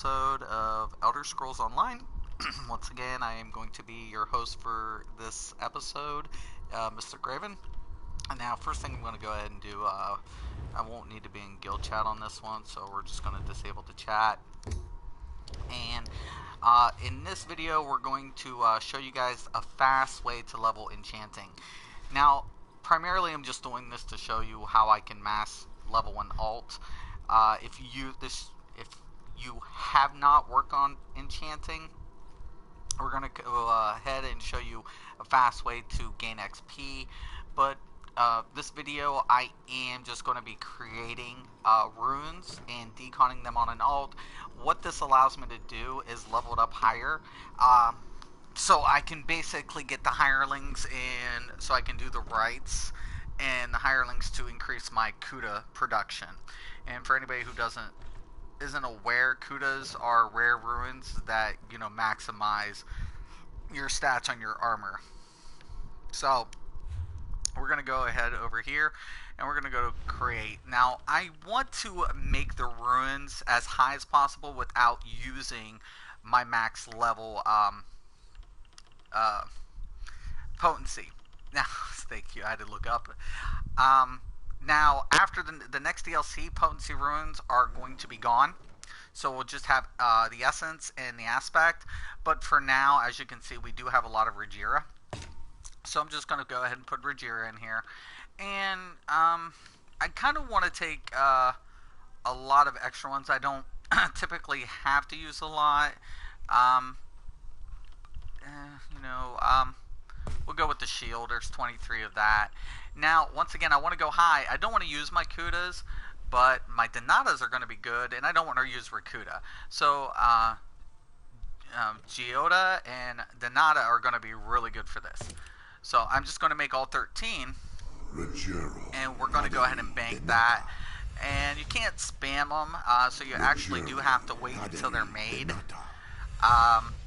Episode of Elder Scrolls Online. Once again, I am going to be your host for this episode, Mr. Graven. And now, first thing I'm going to go ahead and do, I won't need to be in guild chat on this one, so we're just going to disable the chat. And in this video, we're going to show you guys a fast way to level Enchanting. Now, primarily, I'm just doing this to show you how I can mass level an alt. If you have not worked on Enchanting, we're going to go ahead and show you a fast way to gain XP. But this video, I am just going to be creating runes and deconning them on an alt. What this allows me to do is level it up higher. So I can basically get the hirelings in, so I can do the rights and the hirelings to increase my Kuda production. And for anybody who isn't aware, Kudas are rare ruins that, maximize your stats on your armor. So we're going to go ahead over here and we're going to go to create. Now I want to make the ruins as high as possible without using my max level potency. Now, thank you, I had to look up. Now, after the next DLC, potency runes are going to be gone. So we'll just have the essence and the aspect. But for now, as you can see, we do have a lot of Regira. So I'm just going to go ahead and put Regira in here. And I kind of want to take a lot of extra ones. I don't typically have to use a lot. We'll go with the shield. There's 23 of that. Now, once again, I want to go high. I don't want to use my Kudas, but my Donatas are going to be good, and I don't want to use Rakuda. So, Geoda and Donata are going to be really good for this. So, I'm just going to make all 13, and we're going to go ahead and bank that. And you can't spam them, so you actually do have to wait until they're made.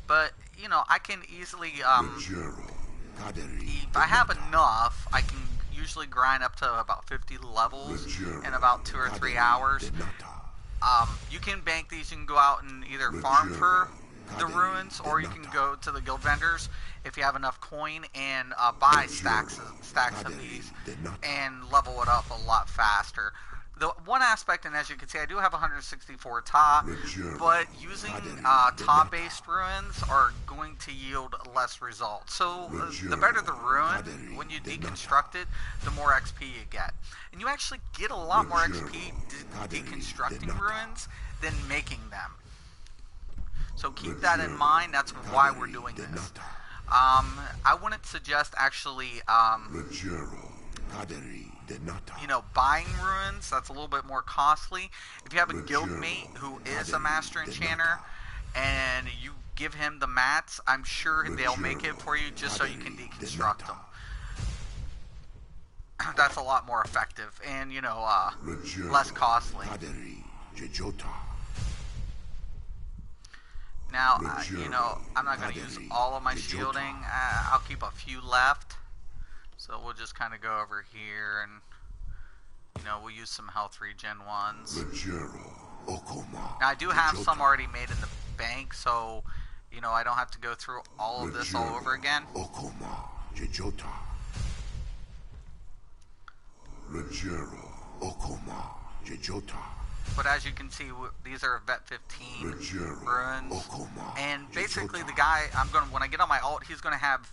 But, I can easily, if I have enough, I can usually grind up to about 50 levels in about 2 or 3 hours. You can bank these. You can go out and either farm for the ruins, or you can go to the guild vendors if you have enough coin and buy stacks of these and level it up a lot faster. The one aspect, and as you can see, I do have 164 Ta, but using Ta-based ruins are going to yield less results. So the better the ruin, when you deconstruct it, the more XP you get. And you actually get a lot more XP deconstructing ruins than making them. So keep that in mind. That's why we're doing this. I wouldn't suggest actually buying ruins. That's a little bit more costly. If you have a guildmate who is a master enchanter and you give him the mats, I'm sure they'll make it for you just so you can deconstruct them. That's a lot more effective and, less costly. Now, I'm not going to use all of my shielding. I'll keep a few left. So we'll just kind of go over here and, we'll use some health regen ones. Now I do have some already made in the bank, so, I don't have to go through all of this all over again. But as you can see, these are Vet 15 ruins. And basically the guy, when I get on my alt, he's going to have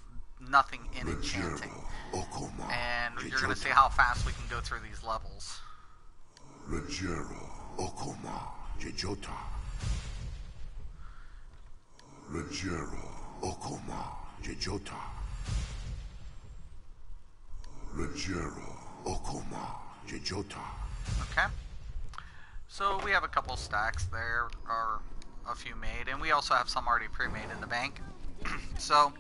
nothing in Enchanting. And you're going to see how fast we can go through these levels. Okay. So we have a couple stacks there, or a few made, and we also have some already pre-made in the bank. So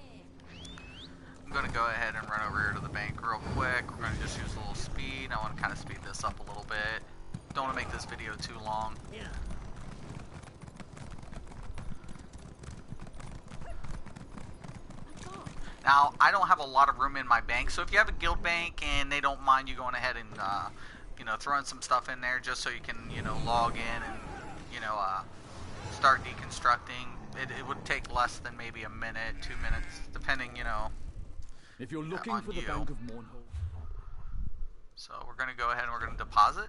I'm going to go ahead and run over here to the bank real quick. We're going to just use a little speed. I want to kind of speed this up a little bit. Don't want to make this video too long. Yeah. Now, I don't have a lot of room in my bank, so if you have a guild bank and they don't mind you going ahead and, throwing some stuff in there just so you can, log in and, start deconstructing. It would take less than maybe a minute, 2 minutes, depending, you know, If you're looking on for you. the Bank of Mournhold. So we're going to go ahead and we're going to deposit.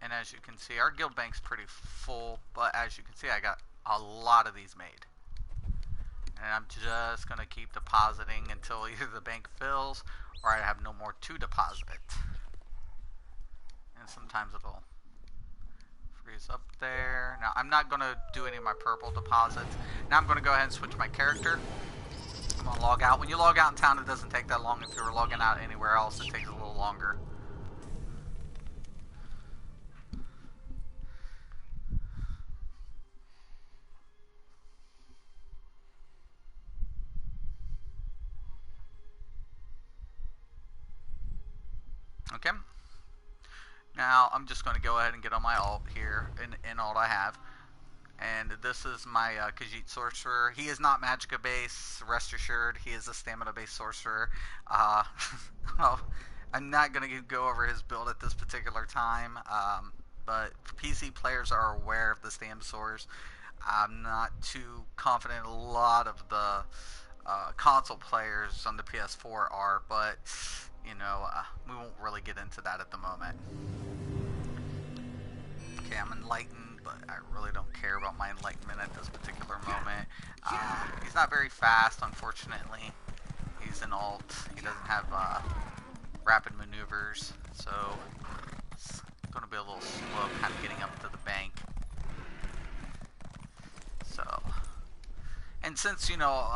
And as you can see, our guild bank's pretty full, but as you can see, I got a lot of these made. And I'm just going to keep depositing until either the bank fills or I have no more to deposit. And sometimes it'll freeze up there. Now, I'm not going to do any of my purple deposits. Now I'm going to go ahead and switch my character. I'm going to log out. When you log out in town, it doesn't take that long. If you were logging out anywhere else, it takes a little longer. Okay. Now I'm just going to go ahead and get on my alt here in alt I have. And this is my Khajiit sorcerer. He is not magicka based, rest assured. He is a stamina based sorcerer. Well, I'm not going to go over his build at this particular time. But PC players are aware of the stam source. I'm not too confident a lot of the console players on the PS4 are, but you know, we won't really get into that at the moment. Okay, I'm enlightened, but I really don't care about my enlightenment at this particular moment. He's not very fast, unfortunately. He's an alt. He doesn't have rapid maneuvers, so it's going to be a little slow kind of getting up to the bank. So, and since, you know,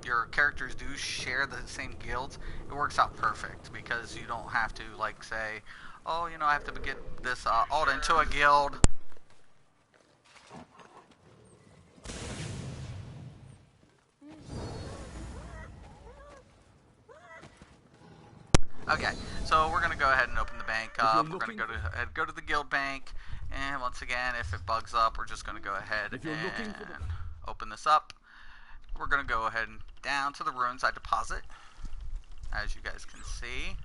your characters do share the same guilds, it works out perfect because you don't have to, like, say, oh, you know, I have to get this alt into a guild. Okay, so we're going to go ahead and open the bank up. We're going to go to the guild bank. And once again, if it bugs up, we're just going to go ahead and open this up. We're going to go ahead and down to the ruins I deposit, as you guys can see.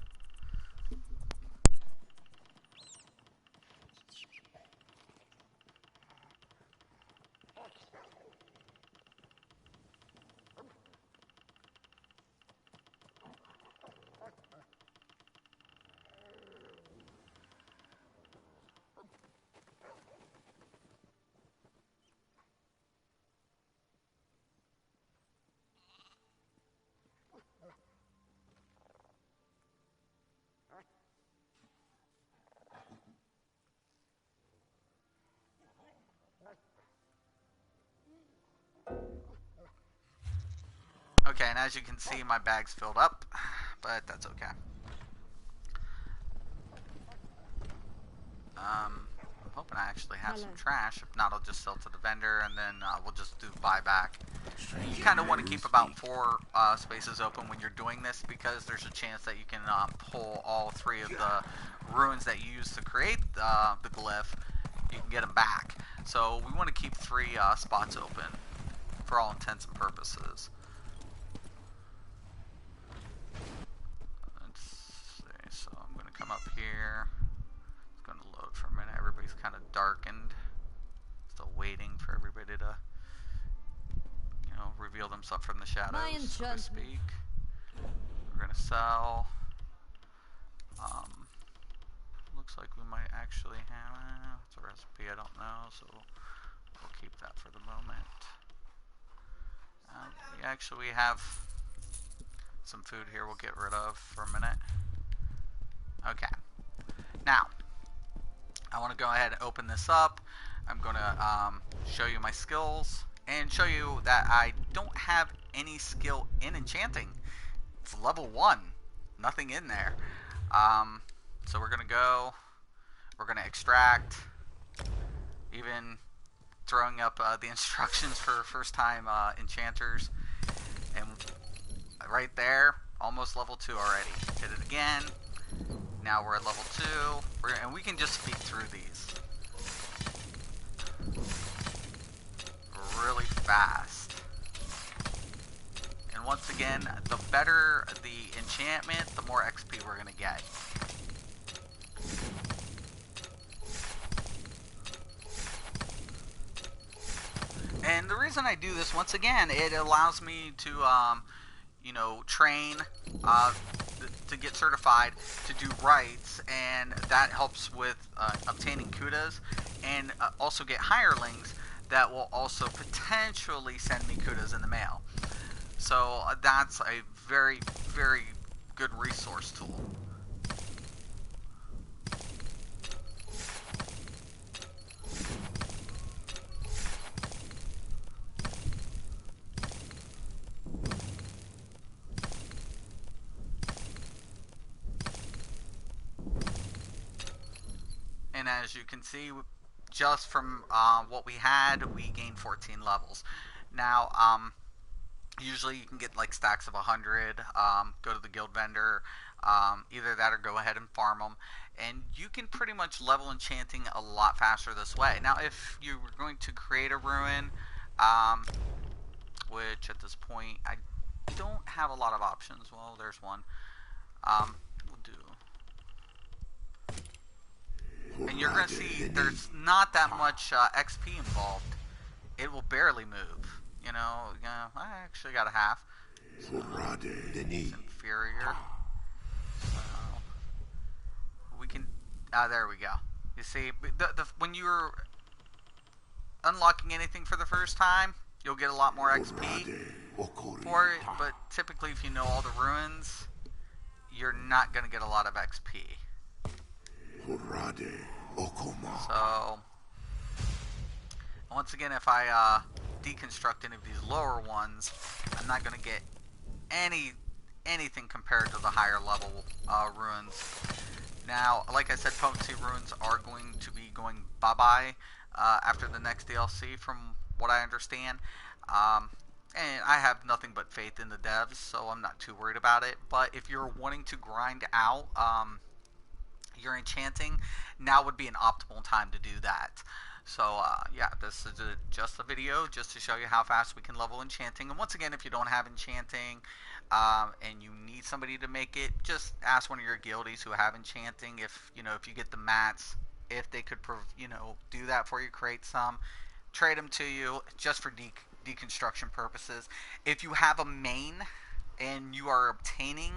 Okay, and as you can see, my bag's filled up, but that's okay. I'm hoping I actually have some trash. If not, I'll just sell to the vendor, and then we'll just do buyback. You kind of want to keep about 4 spaces open when you're doing this, because there's a chance that you can pull all 3 of the ruins that you used to create the glyph. You can get them back. So we want to keep 3 spots open for all intents and purposes. Let's see, so I'm going to come up here. It's going to load for a minute. Everybody's kind of darkened. Still waiting for everybody to, you know, reveal themselves from the shadows, so to speak. We're going to sell. Looks like we might actually have, it's a recipe I don't know, so we'll keep that for the moment. We have some food here we'll get rid of for a minute. Okay. Now, I want to go ahead and open this up. I'm going to show you my skills and show you that I don't have any skill in enchanting. It's level 1. Nothing in there. So we're going to extract, even throwing up the instructions for first time enchanters, and right there, almost level 2 already. Hit it again. Now we're at level 2, and we can just speed through these really fast. And once again, the better the enchantment, the more XP we're gonna get. And the reason I do this, once again, it allows me to, train uh, to get certified to do rights, and that helps with obtaining kudas, and also get hirelings that will also potentially send me kudas in the mail. So that's a very, very good resource tool. And as you can see, just from what we had, we gained 14 levels. Now, usually you can get like stacks of 100. Go to the guild vendor, either that or go ahead and farm them. And you can pretty much level enchanting a lot faster this way. Now, if you were going to create a ruin, um, which at this point I don't have a lot of options. Well, there's one. We'll do. And you're going to see there's not that much XP involved. It will barely move. I actually got a half. So it's inferior. So we can. There we go. You see, when you're unlocking anything for the first time, you'll get a lot more XP for it. But typically, if you know all the ruins, you're not going to get a lot of XP. So, once again, if I deconstruct any of these lower ones, I'm not going to get anything compared to the higher level ruins. Now, like I said, potency ruins are going to be going bye-bye after the next DLC, from what I understand. And I have nothing but faith in the devs, so I'm not too worried about it. But if you're wanting to grind out your enchanting, now would be an optimal time to do that. So yeah, this is just a video just to show you how fast we can level enchanting. And once again, if you don't have enchanting and you need somebody to make it, just ask one of your guildies who have enchanting. If you get the mats, if they could do that for you, create some, trade them to you just for deconstruction purposes. If you have a main and you are obtaining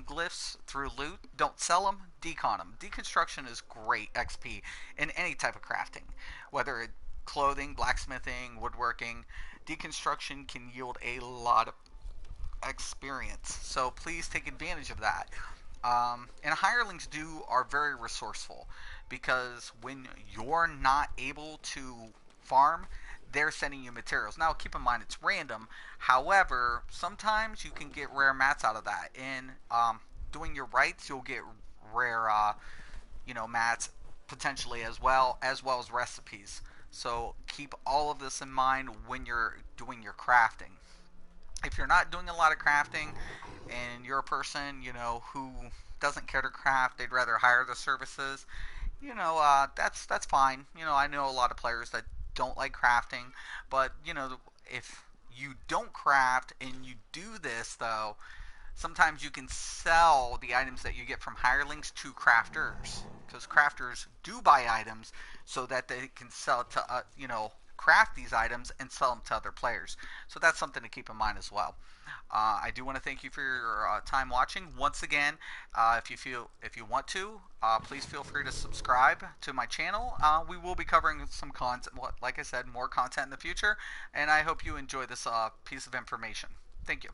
glyphs through loot, don't sell them, decon them. Deconstruction is great XP in any type of crafting, whether it's clothing, blacksmithing, woodworking. Deconstruction can yield a lot of experience, so please take advantage of that. And hirelings are very resourceful, because when you're not able to farm, they're sending you materials. Now, keep in mind it's random. However, sometimes you can get rare mats out of that. In doing your rights, you'll get rare, mats potentially as well as recipes. So keep all of this in mind when you're doing your crafting. If you're not doing a lot of crafting and you're a person, who doesn't care to craft, they'd rather hire the services, that's fine. I know a lot of players that don't like crafting, but if you don't craft and you do this though, sometimes you can sell the items that you get from hirelings to crafters, because crafters do buy items so that they can sell to craft these items and sell them to other players. So that's something to keep in mind as well. I do want to thank you for your time watching. Once again, if you want to, please feel free to subscribe to my channel. We will be covering some content, like I said, more content in the future, and I hope you enjoy this piece of information. Thank you.